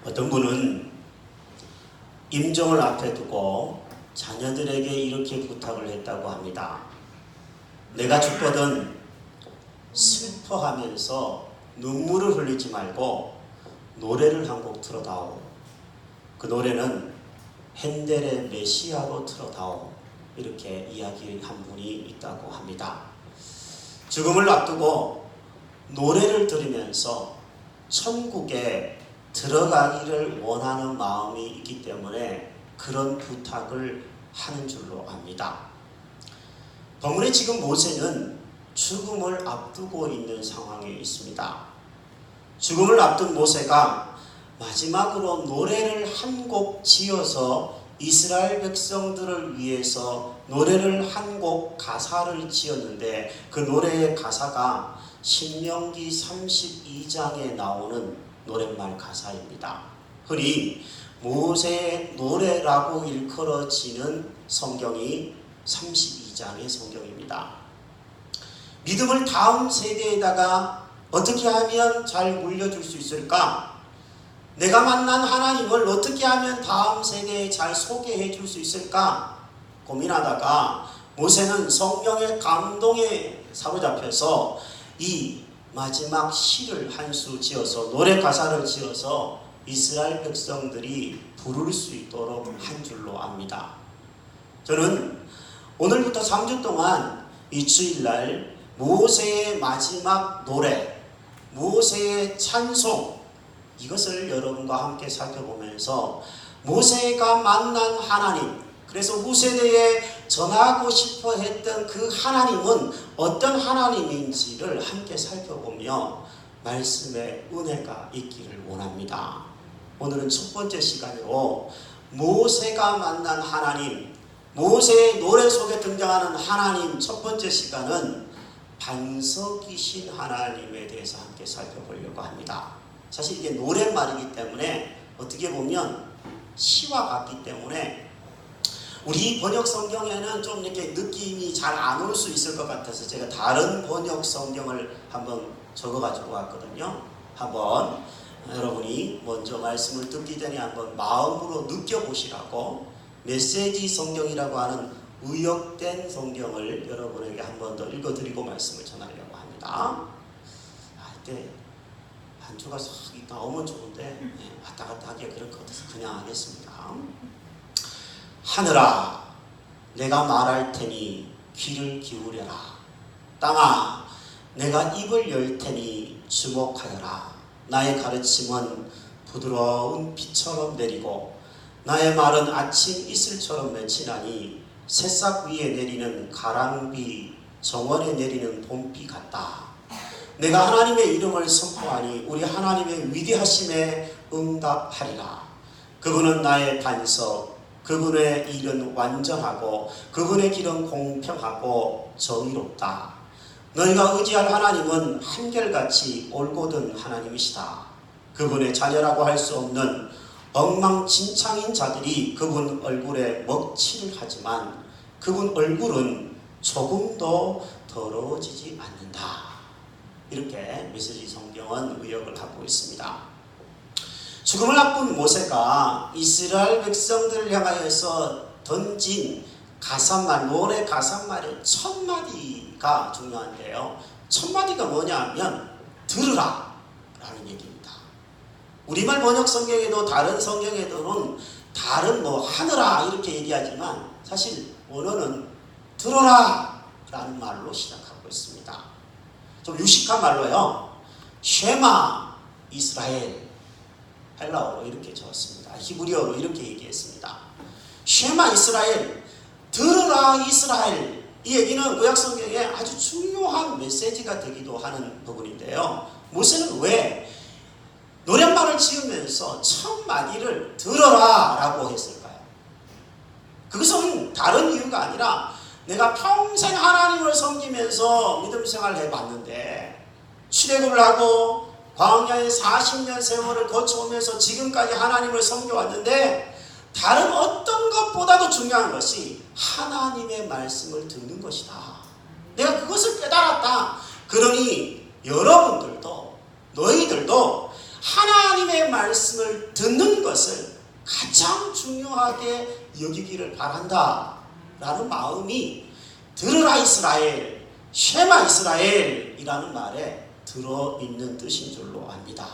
어떤 분은 임종을 앞에 두고 자녀들에게 이렇게 부탁을 했다고 합니다. 내가 죽거든 슬퍼하면서 눈물을 흘리지 말고 노래를 한 곡 틀어다오. 그 노래는 핸델의 메시아로 틀어다오. 이렇게 이야기한 분이 있다고 합니다. 죽음을 앞두고 노래를 들으면서 천국에 들어가기를 원하는 마음이 있기 때문에 그런 부탁을 하는 줄로 압니다. 본문에 지금 모세는 죽음을 앞두고 있는 상황에 있습니다. 죽음을 앞둔 모세가 마지막으로 노래를 한 곡 지어서 이스라엘 백성들을 위해서 노래를 한 곡 가사를 지었는데 그 노래의 가사가 신명기 32장에 나오는 노랫말 가사입니다. 흔히 모세의 노래라고 일컬어지는 성경이 32장의 성경입니다. 믿음을 다음 세대에다가 어떻게 하면 잘 물려줄 수 있을까? 내가 만난 하나님을 어떻게 하면 다음 세대에 잘 소개해 줄 수 있을까? 고민하다가 모세는 성령의 감동에 사로잡혀서 이 마지막 시를 한 수 지어서 노래 가사를 지어서 이스라엘 백성들이 부를 수 있도록 한 줄로 압니다. 저는 오늘부터 3주 동안 이 주일날 모세의 마지막 노래, 모세의 찬송, 이것을 여러분과 함께 살펴보면서 모세가 만난 하나님, 그래서 후세대에 전하고 싶어 했던 그 하나님은 어떤 하나님인지를 함께 살펴보며 말씀의 은혜가 있기를 원합니다. 오늘은 첫 번째 시간으로 모세가 만난 하나님, 모세의 노래 속에 등장하는 하나님 첫 번째 시간은 반석이신 하나님에 대해서 함께 살펴보려고 합니다. 사실 이게 노랫말이기 때문에 어떻게 보면 시와 같기 때문에 우리 번역 성경에는 좀 이렇게 느낌이 잘 안 올 수 있을 것 같아서 제가 다른 번역 성경을 한번 적어가지고 왔거든요. 한번 여러분이 먼저 말씀을 듣기 전에 한번 마음으로 느껴보시라고 메시지 성경이라고 하는 의역된 성경을 여러분에게 한 번 더 읽어드리고 말씀을 전하려고 합니다. 이때 한 주가 싹 나오면 좋은데 왔다 갔다 하기가 그럴 것 같아서 그냥 하겠습니다. 하늘아, 내가 말할 테니 귀를 기울여라. 땅아, 내가 입을 열 테니 주목하여라. 나의 가르침은 부드러운 비처럼 내리고 나의 말은 아침 이슬처럼 맺히나니 새싹 위에 내리는 가랑비, 정원에 내리는 봄비 같다. 내가 하나님의 이름을 선포하니 우리 하나님의 위대하심에 응답하리라. 그분은 나의 반석, 그분의 일은 완전하고 그분의 길은 공평하고 정의롭다. 너희가 의지할 하나님은 한결같이 올곧은 하나님이시다. 그분의 자녀라고 할 수 없는 엉망진창인 자들이 그분 얼굴에 먹칠을 하지만 그분 얼굴은 조금도 더러워지지 않는다. 이렇게 메시지 성경은 의역을 하고 있습니다. 죽음을 앞둔 모세가 이스라엘 백성들을 향하여서 던진 가사말, 노래 가사말의 첫 마디가 중요한데요. 첫 마디가 뭐냐 하면 들으라 라는 얘기입니다. 우리말 번역 성경에도 다른 성경에도는 다른 하느라 이렇게 얘기하지만 사실 원어는 들어라 라는 말로 시작하고 있습니다. 좀 유식한 말로요. 쉐마 이스라엘, 헬라어로 이렇게 적었습니다. 히브리어로 이렇게 얘기했습니다. 쉐마 이스라엘, 들으라 이스라엘. 이 얘기는 구약 성경에 아주 중요한 메시지가 되기도 하는 부분인데요. 모세는 왜 노랫말을 지으면서 첫 마디를 들어라 라고 했을까요? 그것은 다른 이유가 아니라 내가 평생 하나님을 섬기면서 믿음 생활을 해봤는데 출애굽을 하고 광야의 40년 세월을 거쳐오면서 지금까지 하나님을 섬겨왔는데 다른 어떤 것보다도 중요한 것이 하나님의 말씀을 듣는 것이다. 내가 그것을 깨달았다. 그러니 여러분들도 너희들도 하나님의 하나님의 말씀을 듣는 것을 가장 중요하게 여기기를 바란다 라는 마음이 들으라 이스라엘, 쉐마 이스라엘이라는 말에 들어있는 뜻인 줄로 압니다.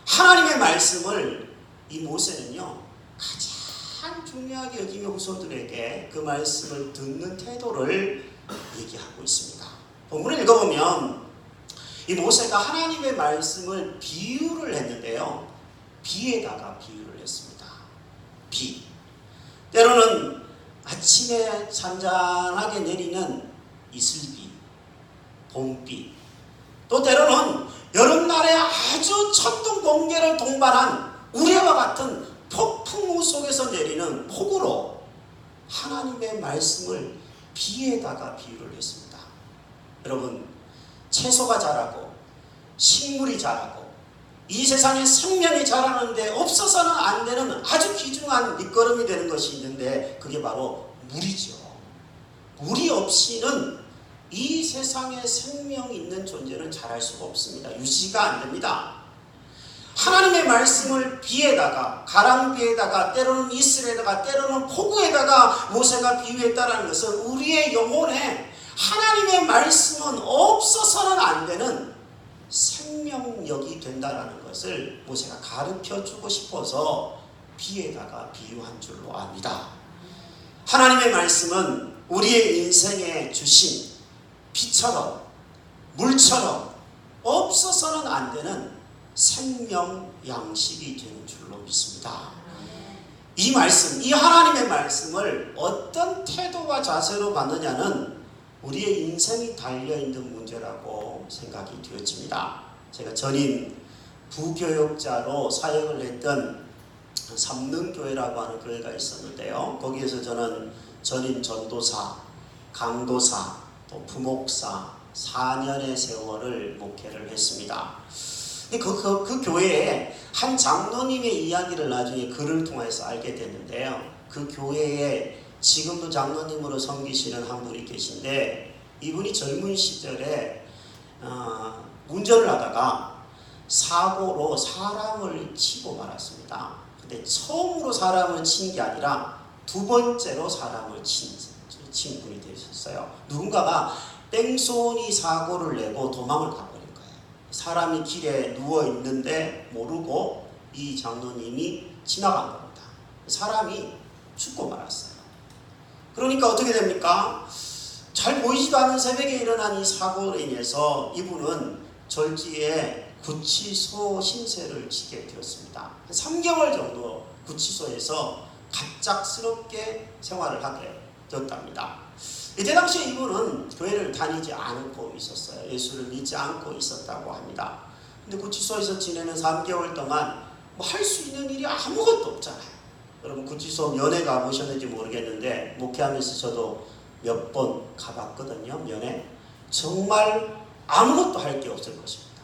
하나님의 말씀을 이 모세는요 가장 중요하게 여기며 후손들에게 그 말씀을 듣는 태도를 얘기하고 있습니다. 본문을 읽어보면 이 모세가 하나님의 말씀을 비유를 했는데요, 비에다가 비유를 했습니다. 비, 때로는 아침에 잔잔하게 내리는 이슬비, 봄비, 또 때로는 여름날에 아주 천둥 번개를 동반한 우레와 같은 폭풍우 속에서 내리는 폭우로 하나님의 말씀을 비에다가 비유를 했습니다. 여러분, 채소가 자라고 식물이 자라고 이 세상에 생명이 자라는데 없어서는 안 되는 아주 귀중한 밑거름이 되는 것이 있는데 그게 바로 물이죠. 물이 없이는 이 세상에 생명이 있는 존재는 자랄 수가 없습니다. 유지가 안 됩니다. 하나님의 말씀을 비에다가, 가랑비에다가, 때로는 이슬에다가, 때로는 폭우에다가 모세가 비유했다는 것은 우리의 영혼에 하나님의 말씀은 없어서는 안 되는 생명력이 된다는 것을 모세가 가르쳐주고 싶어서 비에다가 비유한 줄로 압니다. 하나님의 말씀은 우리의 인생에 주신 피처럼 물처럼 없어서는 안 되는 생명 양식이 되는 줄로 믿습니다. 이 말씀, 이 하나님의 말씀을 어떤 태도와 자세로 받느냐는 우리의 인생이 달려있는 문제라고 생각이 되어집니다. 제가 전임 부교역자로 사역을 했던 삼능교회라고 하는 교회가 있었는데요, 거기에서 저는 전임 전도사, 강도사, 또 부목사 4년의 세월을 목회를 했습니다. 그 교회에 한 장로님의 이야기를 나중에 글을 통해서 알게 됐는데요, 그 교회에 지금도 장로님으로 섬기시는 한 분이 계신데, 이분이 젊은 시절에 운전을 하다가 사고로 사람을 치고 말았습니다. 근데 처음으로 사람을 친 게 아니라 두 번째로 사람을 친 분이 되셨어요. 누군가가 뺑소니 사고를 내고 도망을 가버린 거예요. 사람이 길에 누워있는데 모르고 이 장로님이 지나간 겁니다. 사람이 죽고 말았어요. 그러니까 어떻게 됩니까? 잘 보이지도 않은 새벽에 일어난 이 사고로 인해서 이분은 절지에 구치소 신세를 지게 되었습니다. 3개월 정도 구치소에서 갑작스럽게 생활을 하게 되었답니다. 이때 당시에 이분은 교회를 다니지 않고 있었어요. 예수를 믿지 않고 있었다고 합니다. 근데 구치소에서 지내는 3개월 동안 뭐 할 수 있는 일이 아무것도 없잖아요. 여러분, 구치소 면회 가보셨는지 모르겠는데 목회하면서 저도 몇 번 가봤거든요. 면회. 정말 아무것도 할 게 없을 것입니다.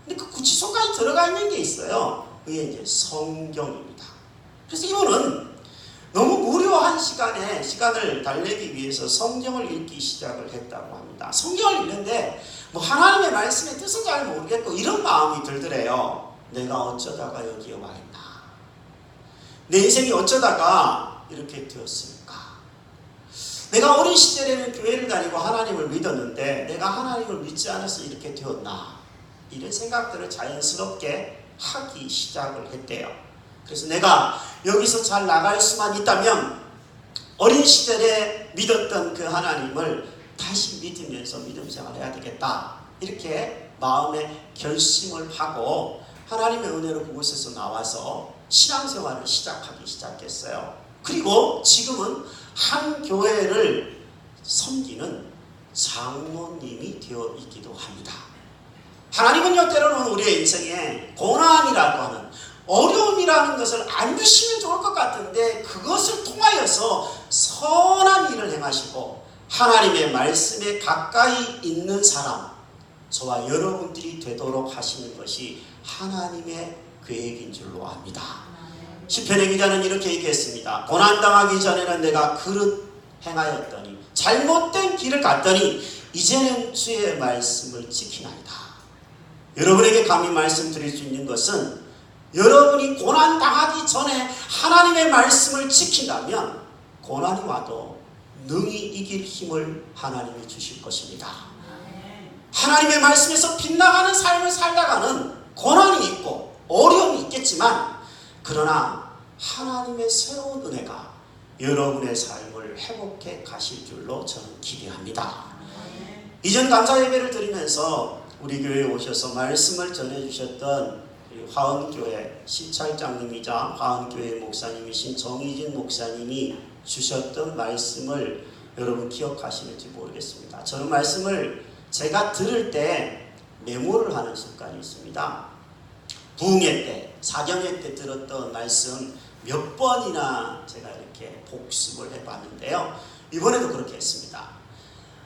근데 그 구치소까지 들어가 있는 게 있어요. 그게 이제 성경입니다. 그래서 이분은 너무 무료한 시간을 달래기 위해서 성경을 읽기 시작을 했다고 합니다. 성경을 읽는데 뭐 하나님의 말씀의 뜻은 잘 모르겠고 이런 마음이 들더래요. 내가 어쩌다가 여기에 와 있나? 내 인생이 어쩌다가 이렇게 되었을까? 내가 어린 시절에는 교회를 다니고 하나님을 믿었는데 내가 하나님을 믿지 않아서 이렇게 되었나? 이런 생각들을 자연스럽게 하기 시작을 했대요. 그래서 내가 여기서 잘 나갈 수만 있다면 어린 시절에 믿었던 그 하나님을 다시 믿으면서 믿음 생활을 해야 되겠다. 이렇게 마음에 결심을 하고 하나님의 은혜로 그곳에서 나와서 신앙생활을 시작했어요. 그리고 지금은 한 교회를 섬기는 장로님이 되어 있기도 합니다. 하나님은요, 때로는 우리의 인생에 고난이라고 하는 어려움이라는 것을 안 주시면 좋을 것 같은데 그것을 통하여서 선한 일을 행하시고 하나님의 말씀에 가까이 있는 사람, 저와 여러분들이 되도록 하시는 것이 하나님의 계획인 줄로 압니다. 시편의 기자는 이렇게 얘기했습니다. 고난당하기 전에는 내가 그릇 행하였더니 잘못된 길을 갔더니 이제는 주의 말씀을 지키나이다. 여러분에게 감히 말씀드릴 수 있는 것은 여러분이 고난 당하기 전에 하나님의 말씀을 지킨다면 고난이 와도 능히 이길 힘을 하나님이 주실 것입니다. 하나님의 말씀에서 빗나가는 삶을 살다가는 고난이 있고 어려움이 있겠지만, 그러나 하나님의 새로운 은혜가 여러분의 삶을 회복해 가실 줄로 저는 기대합니다. 이전 감사 예배를 드리면서 우리 교회에 오셔서 말씀을 전해주셨던 화은교회 시찰장님이자 화은교회 목사님이신 정희진 목사님이 주셨던 말씀을 여러분 기억하시는지 모르겠습니다. 저는 말씀을 제가 들을 때 메모를 하는 습관이 있습니다. 부흥회 때, 사경회 때 들었던 말씀 몇 번이나 제가 이렇게 복습을 해봤는데요. 이번에도 그렇게 했습니다.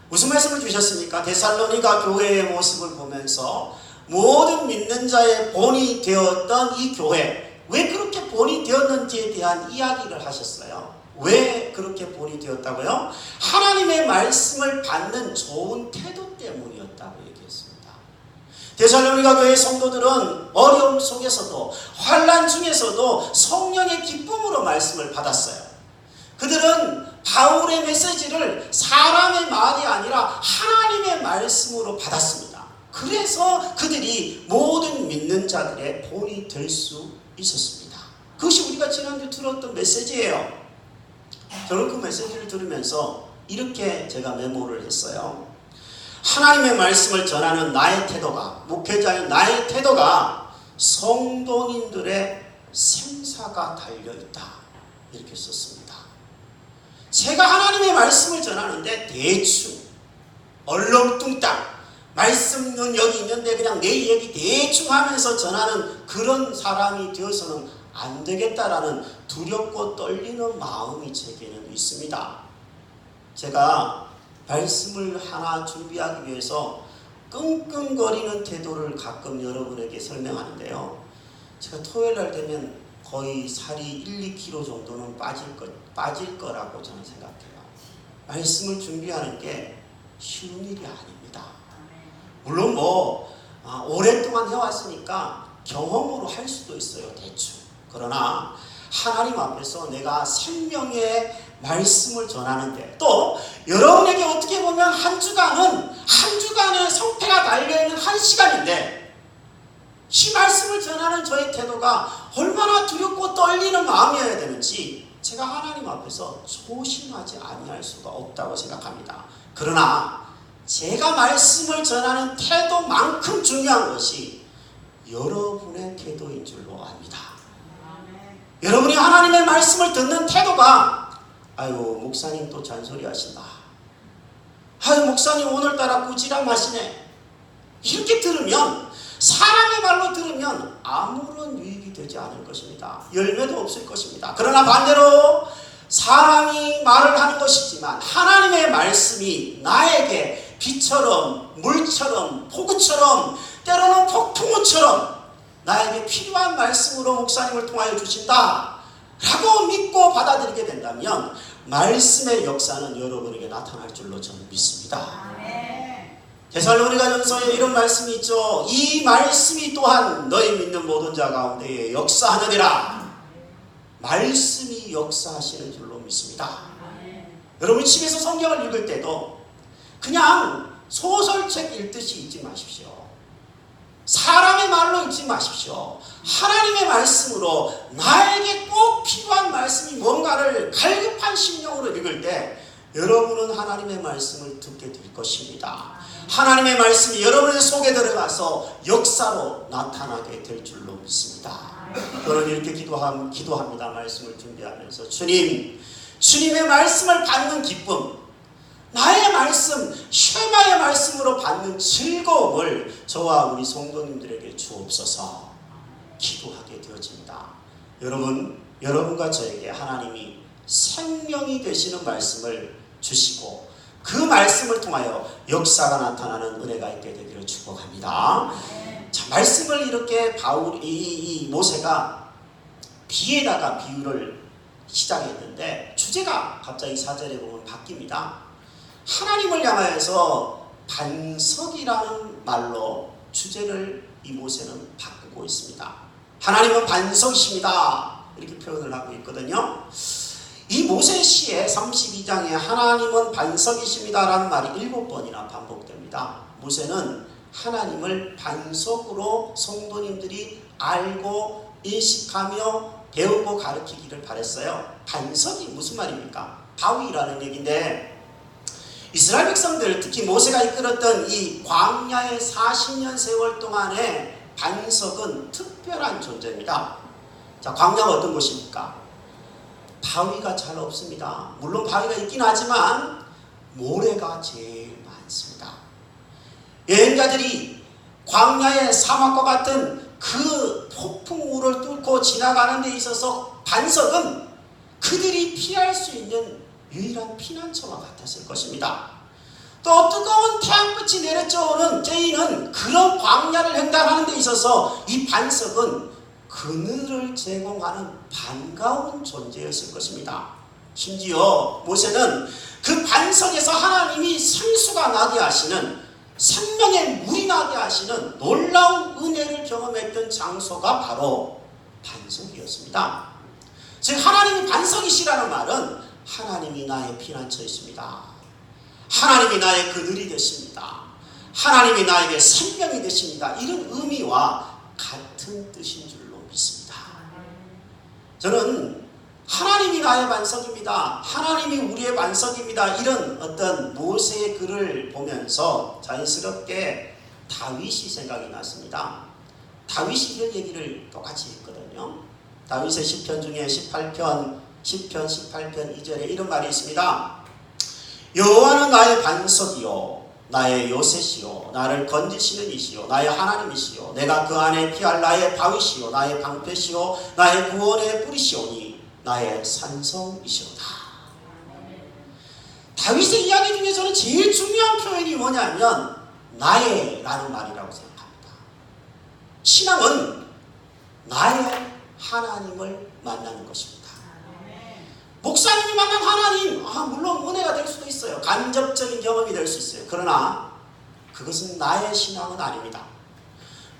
무슨 말씀을 주셨습니까? 데살로니가 교회의 모습을 보면서 모든 믿는 자의 본이 되었던 이 교회, 왜 그렇게 본이 되었는지에 대한 이야기를 하셨어요. 왜 그렇게 본이 되었다고요? 하나님의 말씀을 받는 좋은 태도 때문이었다고 얘기했습니다. 데살로니가 교회 성도들은 어려움 속에서도 환난 중에서도 성령의 기쁨으로 말씀을 받았어요. 그들은 바울의 메시지를 사람의 말이 아니라 하나님의 말씀으로 받았습니다. 그래서 그들이 모든 믿는 자들의 본이 될 수 있었습니다. 그것이 우리가 지난주 들었던 메시지예요. 저는 그 메시지를 들으면서 이렇게 제가 메모를 했어요. 하나님의 말씀을 전하는 나의 태도가, 목회자인 나의 태도가 성도님들의 생사가 달려있다, 이렇게 썼습니다. 제가 하나님의 말씀을 전하는데 대충 얼렁뚱땅 말씀은 여기 있는데 그냥 내 얘기 대충 하면서 전하는 그런 사람이 되어서는 안 되겠다라는 두렵고 떨리는 마음이 제게는 있습니다. 제가 말씀을 하나 준비하기 위해서 끙끙거리는 태도를 가끔 여러분에게 설명하는데요. 제가 토요일 날 되면 거의 살이 1-2kg 정도는 빠질 거라고 저는 생각해요. 말씀을 준비하는 게 쉬운 일이 아닙니다. 물론 오랫동안 해왔으니까 경험으로 할 수도 있어요, 대충. 그러나 하나님 앞에서 내가 생명의 말씀을 전하는데, 또 여러분에게 어떻게 보면 한 주간의 성패가 달려있는 한 시간인데, 이 말씀을 전하는 저의 태도가 얼마나 두렵고 떨리는 마음이어야 되는지 제가 하나님 앞에서 조심하지 아니할 수가 없다고 생각합니다. 그러나 제가 말씀을 전하는 태도만큼 중요한 것이 여러분의 태도인 줄로 압니다. 여러분이 하나님의 말씀을 듣는 태도가, 아유 목사님 또 잔소리 하신다, 아유 목사님 오늘따라 꾸지람하시네, 이렇게 들으면, 사람의 말로 들으면 아무런 유익이 되지 않을 것입니다. 열매도 없을 것입니다. 그러나 반대로 사람이 말을 하는 것이지만 하나님의 말씀이 나에게 비처럼 물처럼 폭우처럼 때로는 폭풍우처럼 나에게 필요한 말씀으로 목사님을 통하여 주신다 라고 믿고 받아들이게 된다면 말씀의 역사는 여러분에게 나타날 줄로 저는 믿습니다. 데살로니가전서에 이런 말씀이 있죠. 이 말씀이 또한 너희 믿는 모든 자 가운데 역사하느니라. 말씀이 역사하시는 줄로 믿습니다. 여러분 집에서 성경을 읽을 때도 그냥 소설책 읽듯이 읽지 마십시오. 사람의 말로 읽지 마십시오. 하나님의 말씀으로 나에게 꼭 필요한 말씀이 뭔가를 갈급한 심령으로 읽을 때 여러분은 하나님의 말씀을 듣게 될 것입니다. 하나님의 말씀이 여러분의 속에 들어가서 역사로 나타나게 될 줄로 믿습니다. 저는 이렇게 기도합니다. 말씀을 준비하면서 주님의 말씀을 받는 기쁨, 나의 말씀, 쉐마의 말씀으로 받는 즐거움을 저와 우리 성도님들에게 주옵소서. 기도하게 되어집니다. 여러분과 저에게 하나님이 생명이 되시는 말씀을 주시고 그 말씀을 통하여 역사가 나타나는 은혜가 있게 되기를 축복합니다. 자, 말씀을 이렇게 모세가 비에다가 비유를 시작했는데 주제가 갑자기 4절에 보면 바뀝니다. 하나님을 향하여서 반석이라는 말로 주제를 이 모세는 바꾸고 있습니다. 하나님은 반석이십니다. 이렇게 표현을 하고 있거든요. 이 모세시의 32장에 하나님은 반석이십니다라는 말이 7번이나 반복됩니다. 모세는 하나님을 반석으로 성도님들이 알고 인식하며 배우고 가르치기를 바랬어요. 반석이 무슨 말입니까? 바위라는 얘기인데, 이스라엘 백성들, 특히 모세가 이끌었던 이 광야의 40년 세월 동안의 반석은 특별한 존재입니다. 자, 광야가 어떤 곳입니까? 바위가 잘 없습니다. 물론 바위가 있긴 하지만 모래가 제일 많습니다. 여행자들이 광야의 사막과 같은 그 폭풍우를 뚫고 지나가는 데 있어서 반석은 그들이 피할 수 있는 유일한 피난처와 같았을 것입니다. 또 뜨거운 태양빛이 내려오는 때에는 그런 광야를 횡단하는 데 있어서 이 반석은 그늘을 제공하는 반가운 존재였을 것입니다. 심지어 모세는 그 반석에서 하나님이 생수가 나게 하시는, 생명의 물이 나게 하시는 놀라운 은혜를 경험했던 장소가 바로 반석이었습니다. 즉 하나님이 반석이시라는 말은 하나님이 나의 피난처이십니다. 하나님이 나의 그늘이 되십니다. 하나님이 나에게 생명이 되십니다. 이런 의미와 같은 뜻인 줄로 믿습니다. 저는 하나님이 나의 반석입니다. 하나님이 우리의 반석입니다. 이런 어떤 모세의 글을 보면서 자연스럽게 다윗이 생각이 났습니다. 다윗이 이런 얘기를 똑같이 했거든요. 다윗의 시편 중에 18편 2절에 이런 말이 있습니다. 여호와는 나의 반석이요 나의 요새시요 나를 건지시는 이시요 나의 하나님이시요 내가 그 안에 피할 나의 바위시요 나의 방패시요 나의 구원의 뿌리시오니 나의 산성이시로다. 다윗의 이야기 중에서는 제일 중요한 표현이 뭐냐면 나의 라는 말이라고 생각합니다. 신앙은 나의 하나님을 만나는 것입니다. 목사님이 만난 하나님, 물론 은혜가 될 수도 있어요. 간접적인 경험이 될 수 있어요. 그러나 그것은 나의 신앙은 아닙니다.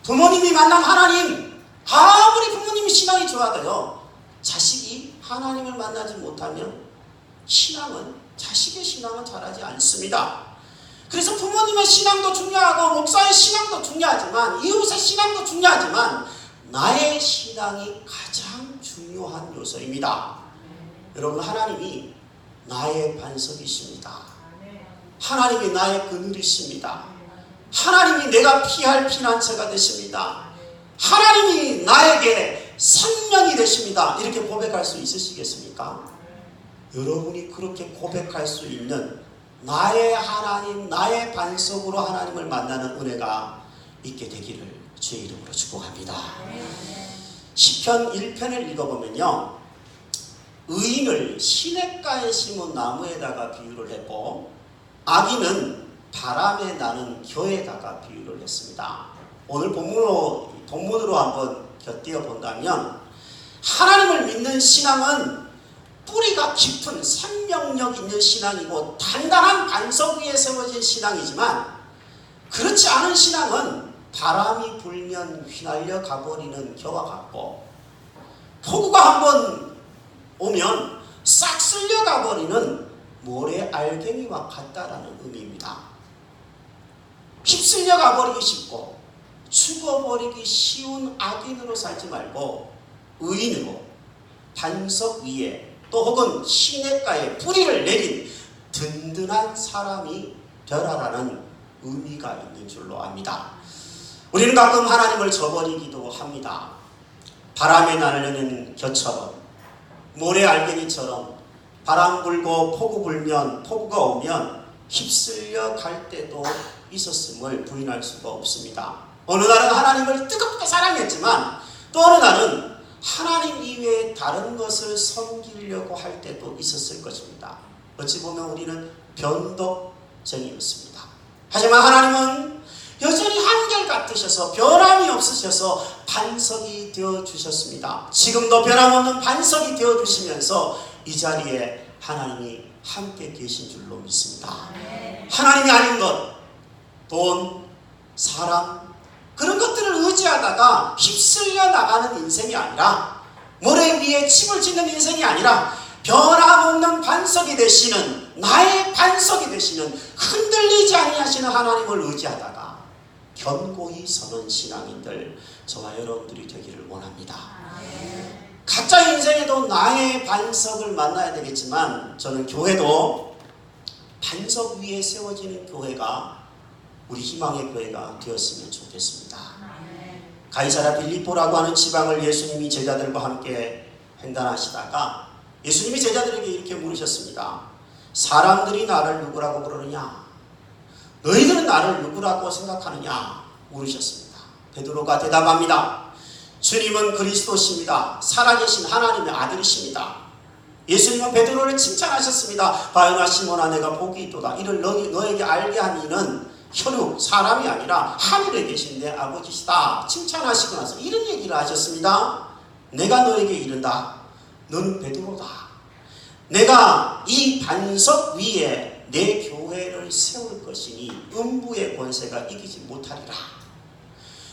부모님이 만난 하나님, 아무리 부모님이 신앙이 좋아도요, 자식이 하나님을 만나지 못하면 자식의 신앙은 자라지 않습니다. 그래서 부모님의 신앙도 중요하고 목사의 신앙도 중요하지만 이웃의 신앙도 중요하지만 나의 신앙이 가장 중요한 요소입니다. 여러분, 하나님이 나의 반석이십니다. 하나님이 나의 그늘이십니다. 하나님이 내가 피할 피난처가 되십니다. 하나님이 나에게 생명이 되십니다. 이렇게 고백할 수 있으시겠습니까? 여러분이 그렇게 고백할 수 있는 나의 하나님, 나의 반석으로 하나님을 만나는 은혜가 있게 되기를 주의 이름으로 축복합니다. 시편 1편을 읽어보면요, 의인을 시냇가에 심은 나무에다가 비유를 했고 악인은 바람에 나는 겨에다가 비유를 했습니다. 오늘 본문으로 한번 곁들여 본다면 하나님을 믿는 신앙은 뿌리가 깊은 생명력 있는 신앙이고 단단한 반석 위에 세워진 신앙이지만, 그렇지 않은 신앙은 바람이 불면 휘날려 가버리는 겨와 같고 폭우가 한번 오면 싹 쓸려 가버리는 모래 알갱이와 같다라는 의미입니다. 휩쓸려 가버리기 쉽고 죽어버리기 쉬운 악인으로 살지 말고 의인으로 반석 위에 또 혹은 시냇가에 뿌리를 내린 든든한 사람이 되라라는 의미가 있는 줄로 압니다. 우리는 가끔 하나님을 저버리기도 합니다. 바람에 날리는 겨처럼, 모래 알갱이처럼 바람 불고 폭우가 오면 휩쓸려 갈 때도 있었음을 부인할 수가 없습니다. 어느 날은 하나님을 뜨겁게 사랑했지만 또 어느 날은 하나님 이외에 다른 것을 섬기려고 할 때도 있었을 것입니다. 어찌 보면 우리는 변덕쟁이였습니다. 하지만 하나님은 여전히 한결같으셔서 변함이 없으셔서 반석이 되어주셨습니다. 지금도 변함없는 반석이 되어주시면서 이 자리에 하나님이 함께 계신 줄로 믿습니다. 하나님이 아닌 것, 돈, 사람, 그런 것들을 의지하지 의지하다가 휩쓸려 나가는 인생이 아니라, 모래 위에 칩을 짓는 인생이 아니라 변함없는 반석이 되시는, 나의 반석이 되시는, 흔들리지 아니하시는 하나님을 의지하다가 견고히 서는 신앙인들, 저와 여러분들이 되기를 원합니다. 각자 인생에도 나의 반석을 만나야 되겠지만, 저는 교회도 반석 위에 세워지는 교회가, 우리 희망의 교회가 되었으면 좋겠습니다. 가이사랴 빌립보라고 하는 지방을 예수님이 제자들과 함께 횡단하시다가 예수님이 제자들에게 이렇게 물으셨습니다. 사람들이 나를 누구라고 부르느냐? 너희들은 나를 누구라고 생각하느냐? 물으셨습니다. 베드로가 대답합니다. 주님은 그리스도십니다. 살아계신 하나님의 아들이십니다. 예수님은 베드로를 칭찬하셨습니다. 바요나 시몬아, 내가 복이 있도다. 이를 너에게 알게 한 이는 혈육, 사람이 아니라 하늘에 계신 내 아버지시다. 칭찬하시고 나서 이런 얘기를 하셨습니다. 내가 너에게 이른다. 너는 베드로다. 내가 이 반석 위에 내 교회를 세울 것이니 음부의 권세가 이기지 못하리라.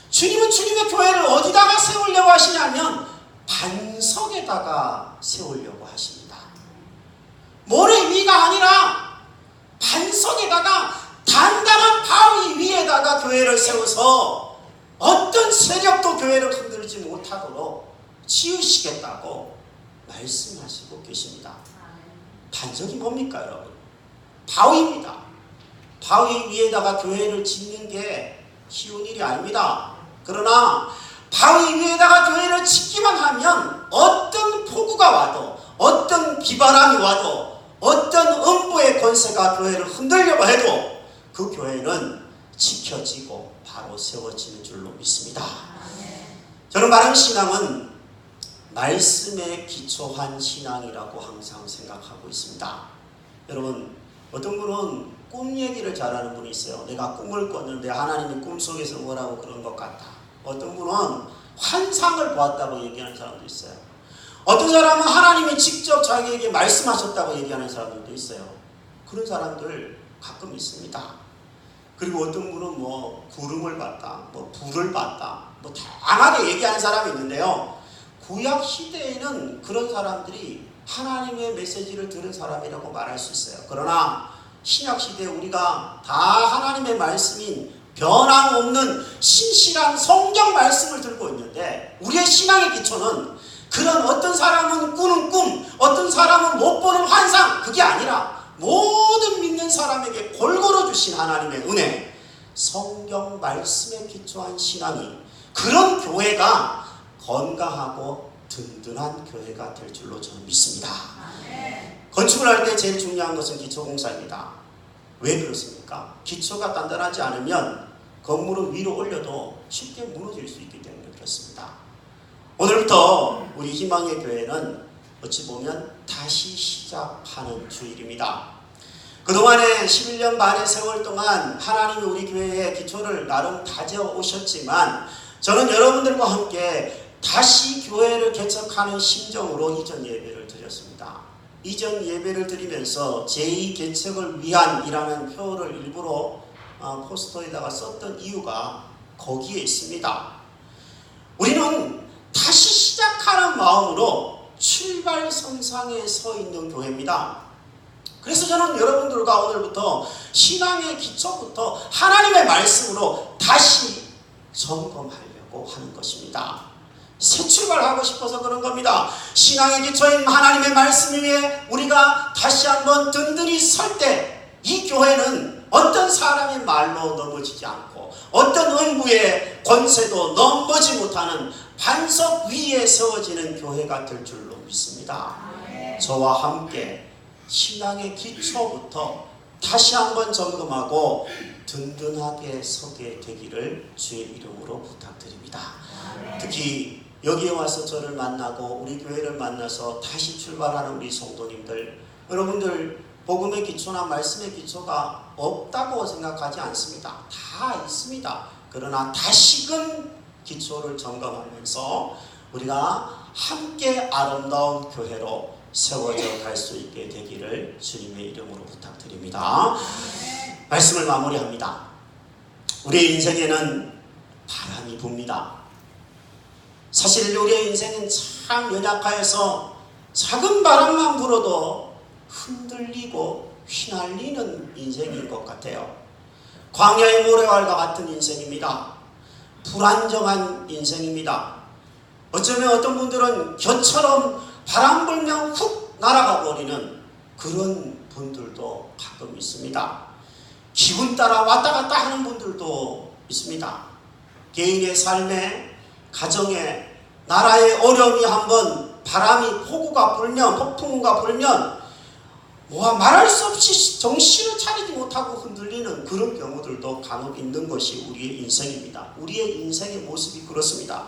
주님은 주님의 교회를 어디다가 세우려고 하시냐면 반석에다가 세우려고 하십니다. 모래 위가 아니라 반석에다가, 단단한 바위 위에다가 교회를 세워서 어떤 세력도 교회를 흔들지 못하도록 지으시겠다고 말씀하시고 계십니다. 반석이 뭡니까, 여러분? 바위입니다. 바위 위에다가 교회를 짓는 게 쉬운 일이 아닙니다. 그러나 바위 위에다가 교회를 짓기만 하면 어떤 폭우가 와도, 어떤 비바람이 와도, 어떤 음부의 권세가 교회를 흔들려고 해도 그 교회는 지켜지고 바로 세워지는 줄로 믿습니다. 저는 바른 신앙은 말씀에 기초한 신앙이라고 항상 생각하고 있습니다. 여러분, 어떤 분은 꿈 얘기를 잘하는 분이 있어요. 내가 꿈을 꿨는데 하나님이 꿈속에서 뭐라고 그런 것 같다. 어떤 분은 환상을 보았다고 얘기하는 사람도 있어요. 어떤 사람은 하나님이 직접 자기에게 말씀하셨다고 얘기하는 사람들도 있어요. 그런 사람들 가끔 있습니다. 그리고 어떤 분은 뭐 구름을 봤다, 뭐 불을 봤다, 뭐 다양하게 얘기하는 사람이 있는데요. 구약 시대에는 그런 사람들이 하나님의 메시지를 들은 사람이라고 말할 수 있어요. 그러나 신약 시대에 우리가 다 하나님의 말씀인 변함없는 신실한 성경 말씀을 들고 있는데, 우리의 신앙의 기초는 그런 어떤 사람은 꾸는 꿈, 어떤 사람은 못 보는 환상, 그게 아니라 모든 믿는 사람에게 골고루 주신 하나님의 은혜, 성경 말씀에 기초한 신앙이, 그런 교회가 건강하고 든든한 교회가 될 줄로 저는 믿습니다. 건축을 할 때 제일 중요한 것은 기초공사입니다. 왜 그렇습니까? 기초가 단단하지 않으면 건물을 위로 올려도 쉽게 무너질 수 있기 때문에 그렇습니다. 오늘부터 우리 희망의 교회는 어찌 보면 다시 시작하는 주일입니다. 그동안에 11년 반의 세월 동안 하나님이 우리 교회의 기초를 나름 다져오셨지만, 저는 여러분들과 함께 다시 교회를 개척하는 심정으로 이전 예배를 드렸습니다. 이전 예배를 드리면서 제2개척을 위한이라는 표를 일부러 포스터에다가 썼던 이유가 거기에 있습니다. 우리는 다시 시작하는 마음으로 출발선상에 서 있는 교회입니다. 그래서 저는 여러분들과 오늘부터 신앙의 기초부터 하나님의 말씀으로 다시 점검하려고 하는 것입니다. 새 출발하고 싶어서 그런 겁니다. 신앙의 기초인 하나님의 말씀 위에 우리가 다시 한번 든든히 설 때 이 교회는 어떤 사람의 말로 넘어지지 않고 어떤 음부의 권세도 넘보지 못하는 반석 위에 세워지는 교회가 될 줄로 믿습니다. 저와 함께 신앙의 기초부터 다시 한번 점검하고 든든하게 서게 되기를 주의 이름으로 부탁드립니다. 특히 여기에 와서 저를 만나고 우리 교회를 만나서 다시 출발하는 우리 성도님들, 여러분들 복음의 기초나 말씀의 기초가 없다고 생각하지 않습니다. 다 있습니다. 그러나 다시금 기초를 점검하면서 우리가 함께 아름다운 교회로 세워져 갈 수 있게 되기를 주님의 이름으로 부탁드립니다. 말씀을 마무리합니다. 우리의 인생에는 바람이 붑니다. 사실 우리의 인생은 참 연약하여서 작은 바람만 불어도 흔들리고 휘날리는 인생인 것 같아요. 광야의 모래알과 같은 인생입니다. 불안정한 인생입니다. 어쩌면 어떤 분들은 겨처럼 바람 불면 훅 날아가 버리는 그런 분들도 가끔 있습니다. 기분 따라 왔다 갔다 하는 분들도 있습니다. 개인의 삶에, 가정에, 나라의 어려움이 한번 바람이 폭우가 불면, 폭풍우가 불면 말할 수 없이 정신을 차리지 못하고 흔들리는 그런 경우들도 간혹 있는 것이 우리의 인생입니다. 우리의 인생의 모습이 그렇습니다.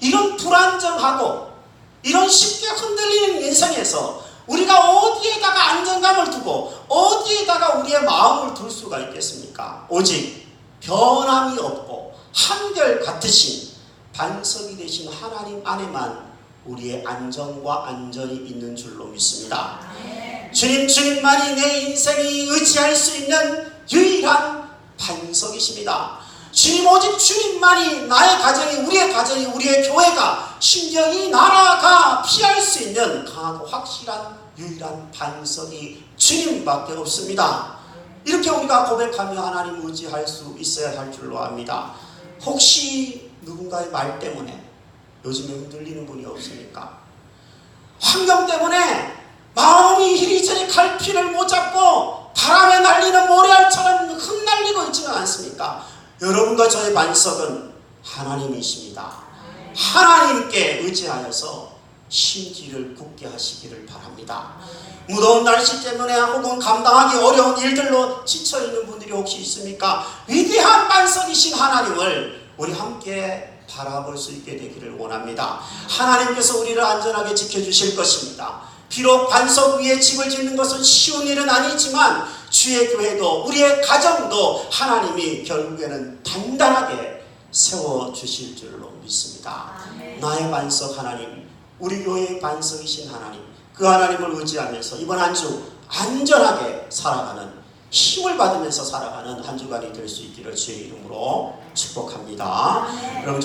이런 불안정하고 이런 쉽게 흔들리는 인생에서 우리가 어디에다가 안정감을 두고 어디에다가 우리의 마음을 둘 수가 있겠습니까? 오직 변함이 없고 한결 같으신 반석이 되신 하나님 안에만 우리의 안정과 안전이 있는 줄로 믿습니다. 주님만이 내 인생이 의지할 수 있는 유일한 반석이십니다. 주님, 오직 주님만이 나의 가정이, 우리의 가정이, 우리의 교회가, 심지어 이 나라가 피할 수 있는 강하고 확실한 유일한 반석이 주님밖에 없습니다. 이렇게 우리가 고백하며 하나님 의지할 수 있어야 할 줄로 압니다. 혹시 누군가의 말 때문에 요즘에 흔들리는 분이 없습니까? 환경 때문에 마음이 이리저리 갈피를 못 잡고 바람에 날리는 모래알처럼 흩날리고 있지는 않습니까? 여러분과 저의 반석은 하나님이십니다. 하나님께 의지하여서 심지를 굳게 하시기를 바랍니다. 무더운 날씨 때문에 혹은 감당하기 어려운 일들로 지쳐있는 분들이 혹시 있습니까? 위대한 반석이신 하나님을 우리 함께 바라볼 수 있게 되기를 원합니다. 하나님께서 우리를 안전하게 지켜주실 것입니다. 비록 반석 위에 집을 짓는 것은 쉬운 일은 아니지만 주의 교회도 우리의 가정도 하나님이 결국에는 단단하게 세워주실 줄로 믿습니다. 나의 반석 하나님, 우리 교회의 반석이신 하나님, 그 하나님을 의지하면서 이번 한 주 안전하게 살아가는, 힘을 받으면서 살아가는 한 주간이 될 수 있기를 주의 이름으로 축복합니다. 여러분